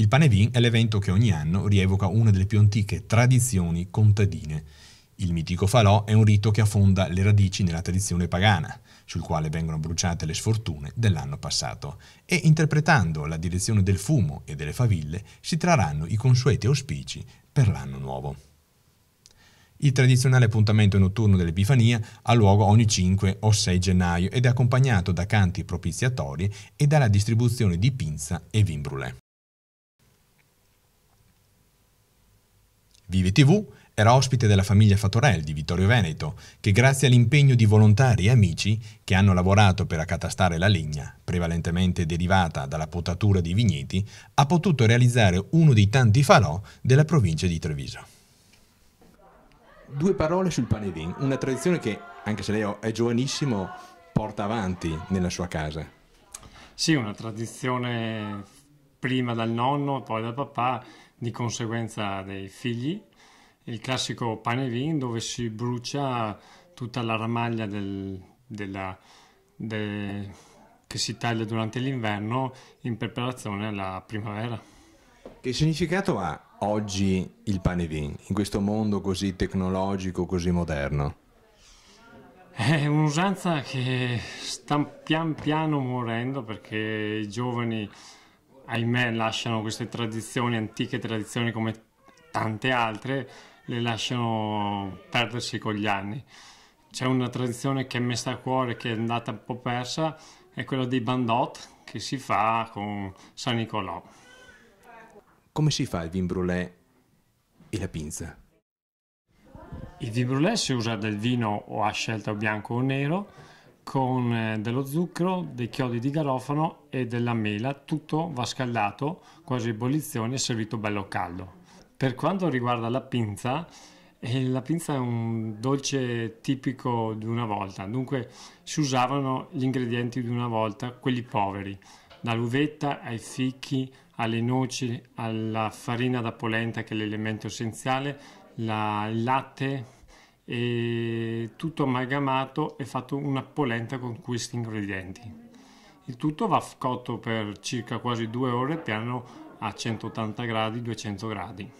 Il Panevin è l'evento che ogni anno rievoca una delle più antiche tradizioni contadine. Il mitico falò è un rito che affonda le radici nella tradizione pagana, sul quale vengono bruciate le sfortune dell'anno passato, e interpretando la direzione del fumo e delle faville si trarranno i consueti auspici per l'anno nuovo. Il tradizionale appuntamento notturno dell'Epifania ha luogo ogni 5 o 6 gennaio ed è accompagnato da canti propiziatori e dalla distribuzione di pinza e vin brûlé. Vive TV era ospite della famiglia Fatorel di Vittorio Veneto, che grazie all'impegno di volontari e amici che hanno lavorato per accatastare la legna, prevalentemente derivata dalla potatura dei vigneti, ha potuto realizzare uno dei tanti falò della provincia di Treviso. Due parole sul Panevin, una tradizione che, anche se lei è giovanissimo, porta avanti nella sua casa. Sì, una tradizione prima dal nonno, poi dal papà, di conseguenza dei figli. Il classico Panevin dove si brucia tutta la ramaglia che si taglia durante l'inverno in preparazione alla primavera. Che significato ha oggi il Panevin in questo mondo così tecnologico, così moderno? È un'usanza che sta pian piano morendo perché i giovani, ahimè, lasciano queste tradizioni, antiche tradizioni come tante altre, le lasciano perdersi con gli anni. C'è una tradizione che mi sta a cuore, che è andata un po' persa, è quella dei bandot che si fa con San Nicolò. Come si fa il vin brûlé e la pinza? Il vin brûlé si usa del vino o a scelta bianco o nero, con dello zucchero, dei chiodi di garofano e della mela. Tutto va scaldato quasi a ebollizione e servito bello caldo. Per quanto riguarda la pinza è un dolce tipico di una volta, dunque si usavano gli ingredienti di una volta, quelli poveri, dall'uvetta ai fichi, alle noci, alla farina da polenta che è l'elemento essenziale, il latte, e tutto amalgamato e fatto una polenta con questi ingredienti. Il tutto va cotto per circa quasi 2 ore piano a 180 gradi, 200 gradi.